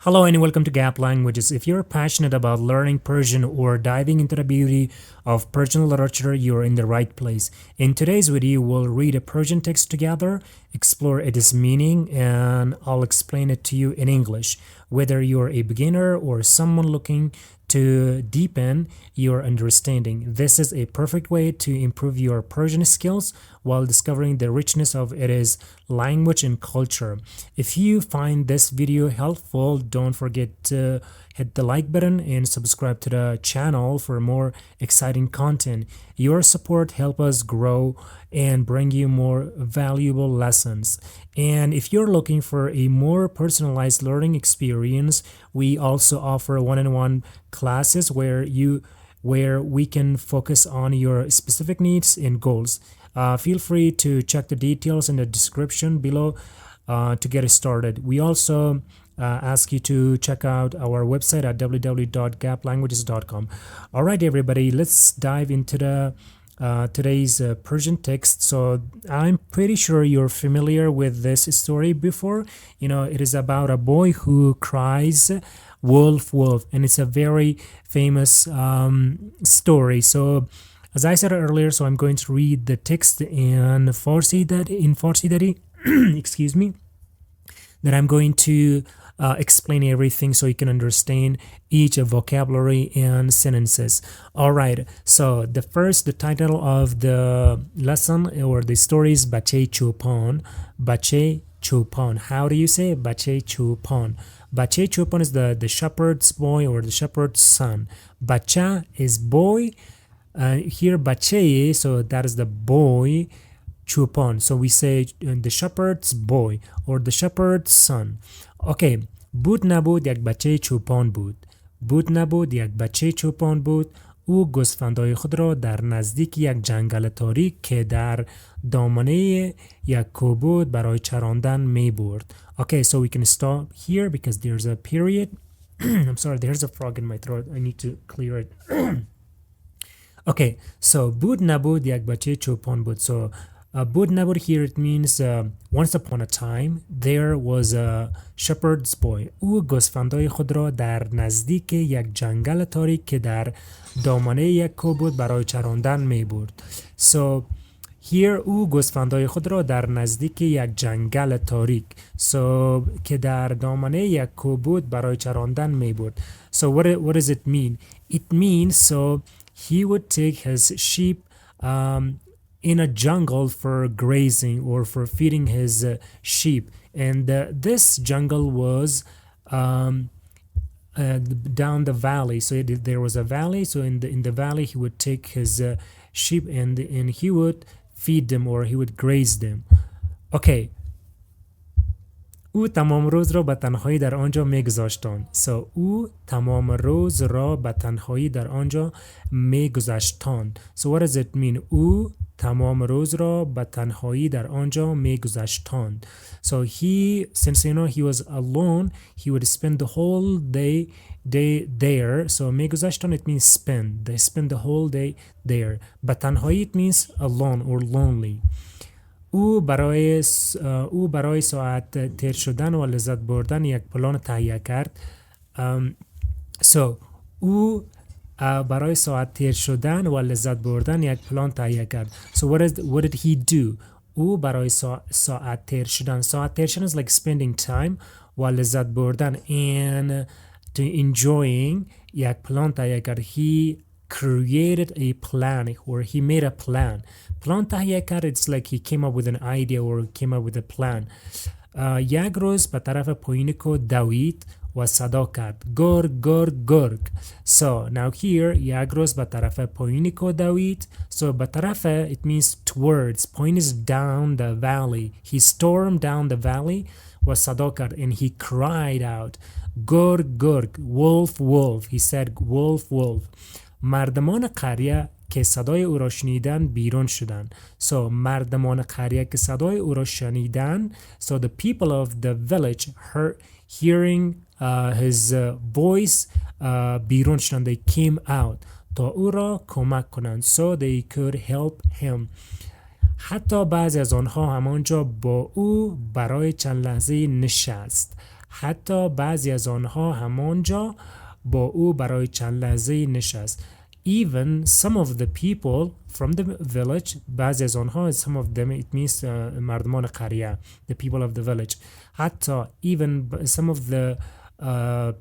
Hello and welcome to Gap Languages. If you're passionate about learning Persian or diving into the beauty of Persian literature, you're in the right place. In today's video, we'll read a Persian text together, explore its meaning, and I'll explain it to you in English. Whether you're a beginner or someone looking to deepen your understanding, this is a perfect way to improve your Persian skills while discovering the richness of its language and culture. If you find this video helpful, don't forget to hit the like button and subscribe to the channel for more exciting content. Your support helps us grow and bring you more valuable lessons. And if you're looking for a more personalized learning experience, we also offer one-on-one classes where we can focus on your specific needs and goals. Feel free to check the details in the description below to get started. We also ask you to check out our website at www.gaplanguages.com. All right, everybody, let's dive into the today's Persian text. So I'm pretty sure you're familiar with this story before. It is about a boy who cries wolf wolf, and it's a very famous story. So as I said earlier, so I'm going to read the text in Farsi Dari, excuse me, that I'm going to explain everything so you can understand each vocabulary and sentences. All right, so the title of the lesson or the story is Bache Chupan. Bache Chupan. How do you say Bache Chupan? Bache Chupan is the shepherd's boy or the shepherd's son. Bacha is boy. Here Bache, so that is the boy. Chupan, so we say the shepherd's boy or the shepherd's son. Okay. بود نبود یک بچه چوپان بود. بود نبود یک بچه چوپان بود. او گوسفندهای خود را در نزدیک یک جنگل تاریک که در دامنه یک کوه برای چراندن می برد. Okay, so we can stop here because there's a period. I'm sorry, there's a frog in my throat. I need to clear it. Okay, so بود نبود یک بچه چوپان بود. So بود نبود here it means once upon a time there was a shepherd's boy. او گوسفندهای خود را در نزدیک یک جنگل تاریک که در دامنه یک کوه بود برای چراندن می برد. So here او گوسفندهای خود را در نزدیک یک جنگل تاریک که در دامنه یک کوه بود برای چراندن می برد. So what does it mean? It means so he would take his sheep in a jungle for grazing or for feeding his sheep, and this jungle was down the valley. So there was a valley. So in the valley, he would take his sheep and he would feed them or he would graze them. Okay. او تمام روز را به تنهایی در آنجا می‌گذاشتند. So او تمام روز را به تنهایی در آنجا می‌گذاشتند. So what does it mean? او تمام روز را به تنهایی در آنجا می‌گذاشتند. So since he was alone, he would spend the whole day there. So می‌گذاشتند it means spend. They spend the whole day there. به تنهایی it means alone or lonely. او برای ساعت تیر شدن و لذت بردن یک پلان تهیه کرد. او برای ساعت تیر شدن و لذت بردن یک پلان تهیه کرد. So what did he do? او برای ساعت تیر شدن. ساعت تیر شدن is like spending time و لذت بردن and to enjoying یک پلان تهیه کرد. He created a plan or he made a plan. Plan تهیه کرد, it's like he came up with an idea or came up with a plan. یک روز به طرف پایین کو دوید و صدا کرد گرگ گرگ گرگ. So now here یک روز به طرف پایین کو دوید. So به طرف it means towards. Point is down the valley. He stormed down the valley و صدا کرد and he cried out گرگ گرگ wolf wolf. He said wolf wolf. مردمان قریه که صدای او را شنیدن بیرون شدند. So مردمان قریه که صدای او را شنیدن. So the people of the village hearing his voice بیرون شدند. They came out تا او را کمک کنند. So they could help him. حتی بعضی از آنها همانجا با او برای چند لحظه نشست. حتی بعضی از آنها همانجا با او برای چند لحظه نشست. Even some of the people from the village, بعضی از آنها, some of them it means مردمان قریه, the people of the village, حتی even some of the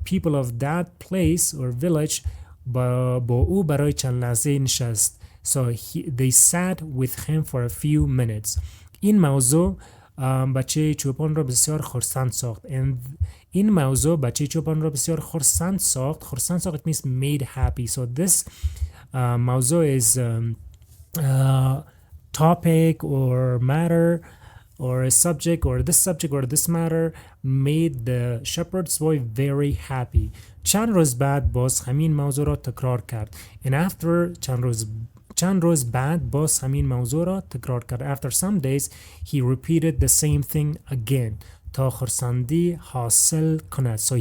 people of that place or village با او برای چند لحظه نشست. So they sat with him for a few minutes. این موضوع بچه چوپان را بسیار خرسند ساخت. And این موضوع بچه چوپان را بسیار خرسند ساخت. خرسند ساخت it means made happy. So this موضوع is topic or matter or a subject or this matter made the shepherd's boy very happy. چند روز بعد باز همین موضوع را تکرار کرد. And after چند روز بعد باز همین موضوع را تکرار کرد. After some days he repeated the same thing again تا خرسندی حاصل کند. So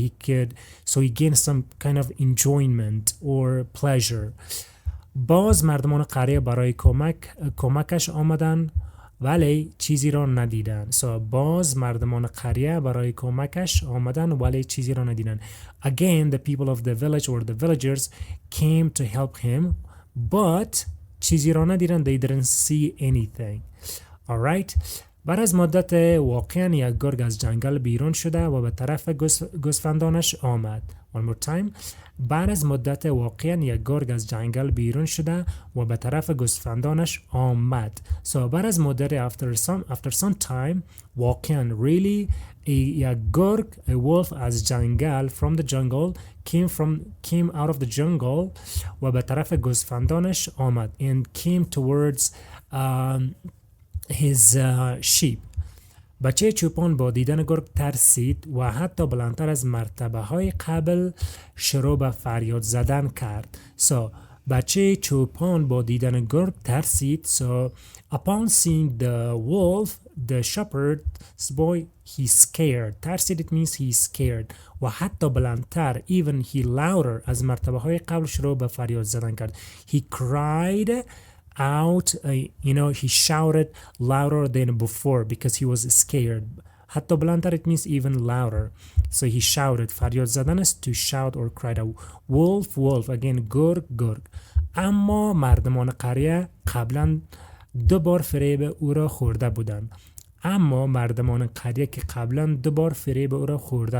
he gained some kind of enjoyment or pleasure. باز مردمان قریه برای کمکش آمدن ولی چیزی را ندیدن. So باز مردمان قریه برای کمکش آمدن ولی چیزی را ندیدن. Again the people of the village or the villagers came to help him but چیزی را ندیدن. They didn't see anything. Alright. بعد از مدت واقعا یک گرگ از جنگل بیرون شده و به طرف گوسفندانش آمد. One more time. بعد از مدت واقعا یک گرگ از جنگل بیرون شده و به طرف گوسفندانش آمد. So بعد از مدت after some time واقعا really یک گرگ a wolf از جنگل from the jungle came out of the jungle و به طرف گوسفندانش آمد and came towards his sheep. بچه چوپان با دیدن گرگ ترسید و حتی بلندتر از مرتبه های قبل شروع به فریاد زدن کرد. So بچه چوپان با دیدن گرگ ترسید. So upon seeing the wolf, the shepherd's boy, he scared. ترسید it means he scared. و حتی بلندتر even he louder از مرتبه های قبل شروع به فریاد زدن کرد. He cried out, he shouted louder than before because he was scared. حتی بلندتر it means even louder. So he shouted. فریاد زدن است to shout or cry out. Wolf, wolf. Again, گرگ. اما مردمان قریه قبلا 2 بار فریب او را خورده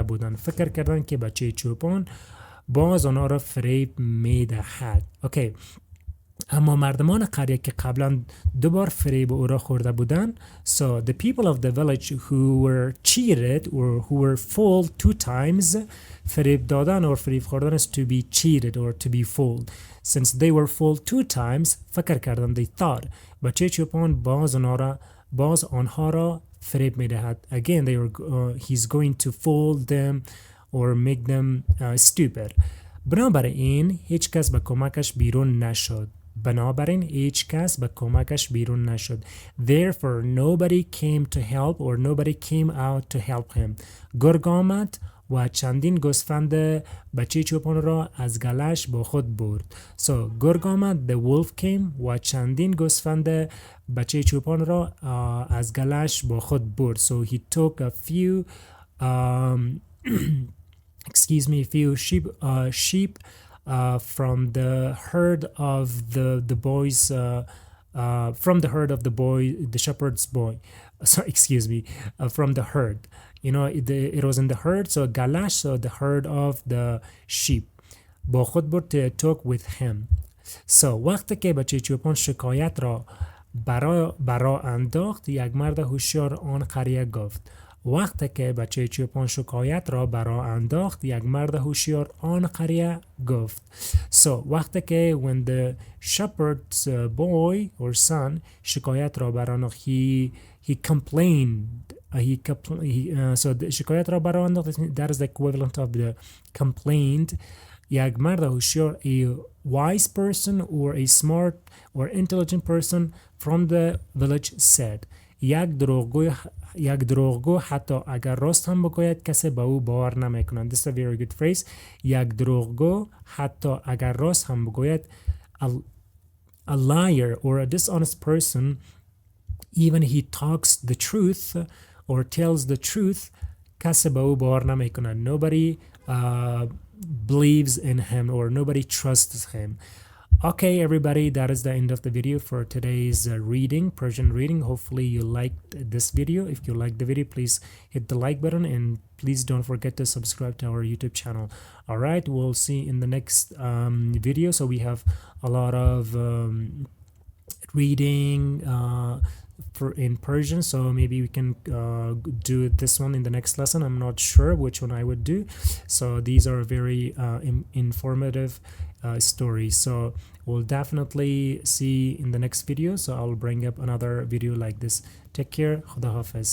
بودند. فکر کردن که بچه چوپان باز آنها را فریب میدهد. Okay. اما مردمان قریه که قبلا 2 بار فریب او را خورده بودند. So the people of the village who were cheated or who were fooled 2 times, فریب دادن or فریب خوردن is to be cheated or to be fooled. Since they were fooled 2 times, فکر کردن they thought بچه چوپان باز آنها را فریب میدهد. Again, he's going to fool them or make them stupid. بنابراین هیچ کس به کمکش بیرون نشد. Therefore, nobody came to help or nobody came out to help him. گرگ آمد و چندین گوسفند بچه چوپان را از گلش با خود برد. So, گرگ آمد, the wolf came و چندین گوسفند بچه چوپان را از گلش با خود برد. So, he took a few sheep from the herd of the boys from the herd of the shepherd's boy. From the herd. It was in the herd, so galash, so the herd of the sheep. با خود برد took with him. So وقتی که بچه چوپان شکایت را برا انداخت یک مرد هوشیار آن قریه گفت. وقتی که بچه چوپان شکایت را برا انداخت یک مرد هوشیار آن قریه گفت. So وقتی که when the shepherd's boy or son شکایت را برا انداخت he complained. So شکایت را برا انداخت that is the equivalent of the complained. یک مرد هوشیار a wise person or a smart or intelligent person from the village said. یک دروغگو حتی اگر راست هم بگوید کسی به او باور نمیکنند. This is a very good phrase. یک دروغگو حتی اگر راست هم بگوید a liar or a dishonest person even he talks the truth or tells the truth کسی به او باور نمیکنه. Nobody believes in him or nobody trusts him. Okay, everybody, that is the end of the video for today's reading, Persian reading. Hopefully you liked this video. If you liked the video, please hit the like button and please don't forget to subscribe to our YouTube channel. All right, we'll see in the next video. So we have a lot of reading in Persian, so maybe we can do this one in the next lesson. I'm not sure which one I would do. So these are very informative stories. So we'll definitely see in the next video. So I'll bring up another video like this. Take care. Khuda Hafiz.